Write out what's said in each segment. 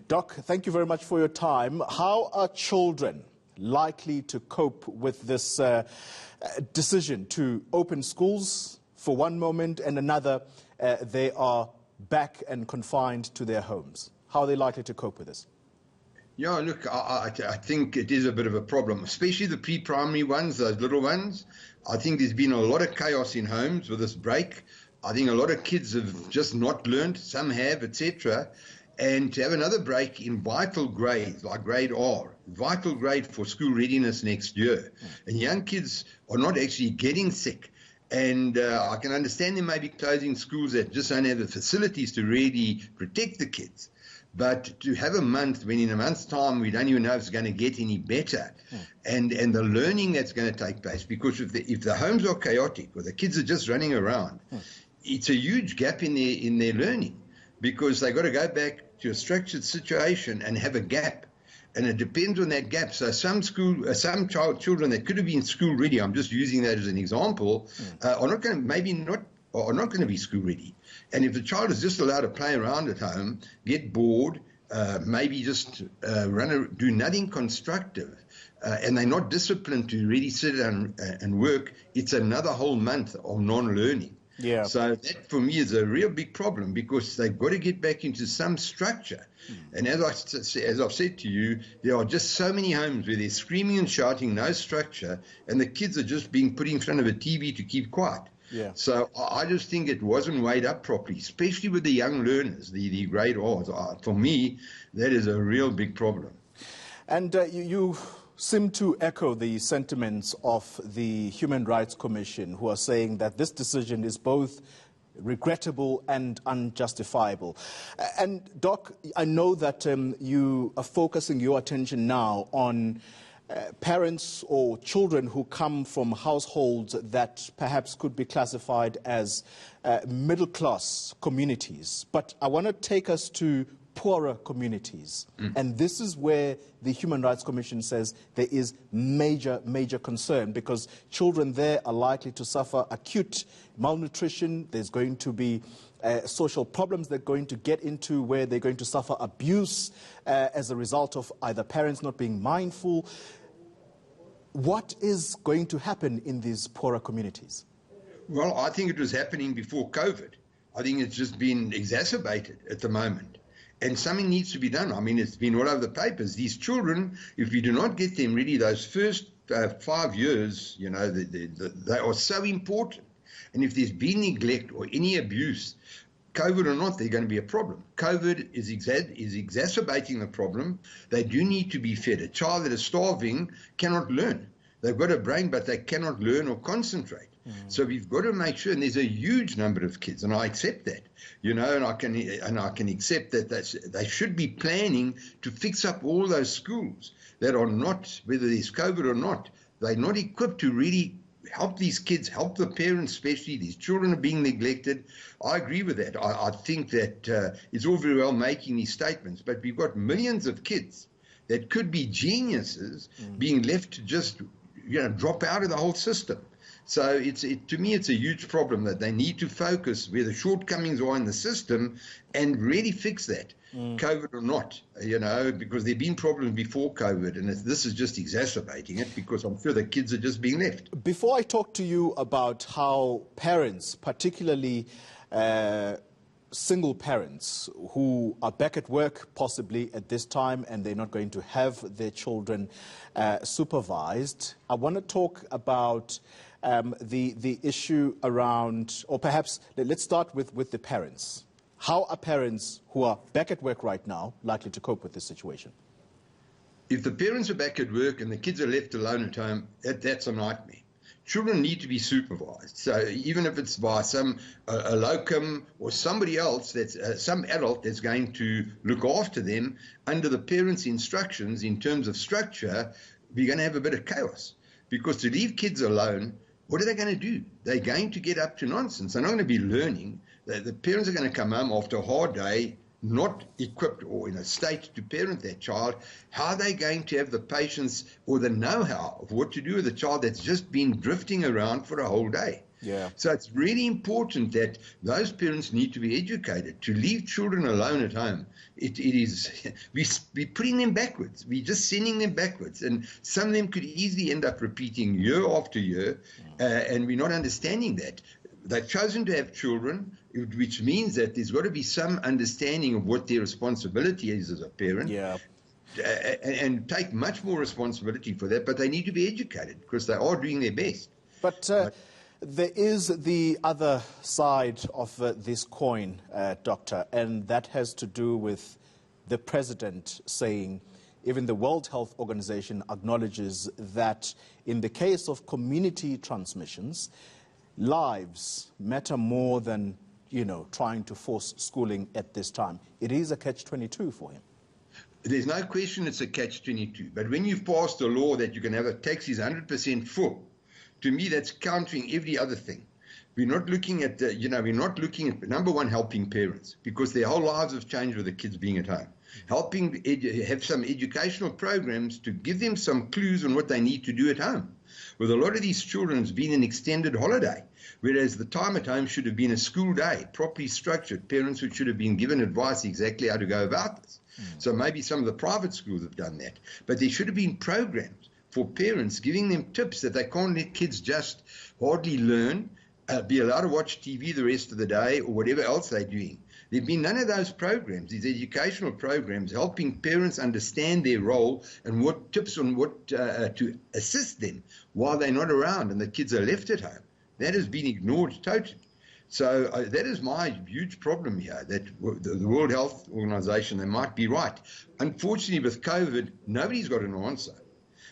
Doc, thank you very much for your time. How are children likely to cope with this decision to open schools for one moment and another they are back and confined to their homes? How are they likely to cope with this? Yeah, look, I think it is a bit of a problem, especially the pre-primary ones, those little ones. I think there's been a lot of chaos in homes with this break. I think a lot of kids have just not learned, some have, etc. And to have another break in vital grades, like grade R, vital grade for school readiness next year. And young kids are not actually getting sick. And I can understand they may be closing schools that just don't have the facilities to really protect the kids. But to have a month when in a month's time we don't even know if it's going to get any better, and the learning that's going to take place, because if the homes are chaotic or the kids are just running around, it's a huge gap in their learning, because they've got to go back to a structured situation and have a gap. And it depends on that gap. So some children that could have been school ready, I'm just using that as an example, are not going to be school ready. And if the child is just allowed to play around at home, get bored, maybe just do nothing constructive, and they're not disciplined to really sit down and work, it's another whole month of non-learning. Yeah. So that for me is a real big problem, because they've got to get back into some structure. And as I've said to you, there are just so many homes where they're screaming and shouting, no structure, and the kids are just being put in front of a TV to keep quiet. Yeah. So I just think it wasn't weighed up properly, especially with the young learners, the grade R's. For me, that is a real big problem. And you seem to echo the sentiments of the Human Rights Commission, who are saying that this decision is both regrettable and unjustifiable. And Doc, I know that you are focusing your attention now on parents or children who come from households that perhaps could be classified as middle-class communities. But I want to take us to poorer communities. And this is where the Human Rights Commission says there is major, major concern, because children there are likely to suffer acute malnutrition. There's going to be social problems they're going to get into, where they're going to suffer abuse as a result of either parents not being mindful. What is going to happen in these poorer communities? Well, I think it was happening before COVID. I think it's just been exacerbated at the moment. And something needs to be done. I mean, it's been all over the papers. These children, if we do not get them ready, those first 5 years, you know, they are so important. And if there's been neglect or any abuse, COVID or not, they're going to be a problem. COVID is exacerbating the problem. They do need to be fed. A child that is starving cannot learn. They've got a brain, but they cannot learn or concentrate. So we've got to make sure, and there's a huge number of kids, and I accept that, you know, and I can accept that they should be planning to fix up all those schools that are not, whether there's COVID or not, they're not equipped to really help these kids, help the parents especially. These children are being neglected. I agree with that. I think that it's all very well making these statements, but we've got millions of kids that could be geniuses being left to just, you know, drop out of the whole system. So to me, it's a huge problem that they need to focus where the shortcomings are in the system and really fix that, COVID or not, you know, because there have been problems before COVID, and this is just exacerbating it, because I'm sure the kids are just being left. Before I talk to you about how parents, particularly single parents who are back at work possibly at this time and they're not going to have their children supervised, I want to talk about the issue around, or perhaps let's start with the parents. How are parents who are back at work right now likely to cope with this situation? If the parents are back at work and the kids are left alone at home, that's a nightmare. Children need to be supervised. So even if it's by a locum or somebody else, some adult that's going to look after them under the parents' instructions in terms of structure, we're going to have a bit of chaos. Because to leave kids alone, what are they going to do? They're going to get up to nonsense. They're not going to be learning. The parents are going to come home after a hard day, not equipped or in a state to parent that child. How are they going to have the patience or the know-how of what to do with a child that's just been drifting around for a whole day? Yeah. So it's really important that those parents need to be educated. To leave children alone at home, it is, we're putting them backwards. We're just sending them backwards. And some of them could easily end up repeating year after year, and we're not understanding that. They've chosen to have children, which means that there's got to be some understanding of what their responsibility is as a parent. Yeah. And take much more responsibility for that, but they need to be educated because they are doing their best. But there is the other side of this coin, Doctor, and that has to do with the president saying, even the World Health Organization acknowledges that in the case of community transmissions, lives matter more than, trying to force schooling at this time. It is a catch-22 for him. There's no question it's a catch-22. But when you've passed a law that you can have a taxis 100% full, to me that's countering every other thing. We're not looking at, we're not looking at, number one, helping parents, because their whole lives have changed with the kids being at home. Helping have some educational programs to give them some clues on what they need to do at home. With a lot of these children, it's been an extended holiday, whereas the time at home should have been a school day, properly structured. Parents should have been given advice exactly how to go about this. So maybe some of the private schools have done that. But there should have been programs for parents giving them tips that they can't let kids just hardly learn, be allowed to watch TV the rest of the day or whatever else they're doing. There have been none of those programs, these educational programs, helping parents understand their role and what tips on what to assist them while they're not around and the kids are left at home. That has been ignored totally. So that is my huge problem here, that the World Health Organization, they might be right. Unfortunately, with COVID, nobody's got an answer.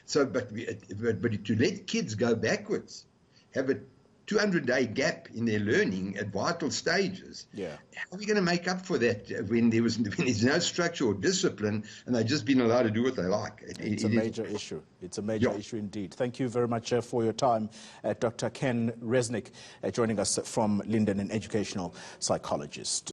So, but to let kids go backwards, have a 200-day gap in their learning at vital stages. Yeah. How are we going to make up for that when there's no structure or discipline and they've just been allowed to do what they like? It's a major issue. It's a major issue indeed. Thank you very much for your time, Dr. Ken Resnick, joining us from Linden, an educational psychologist.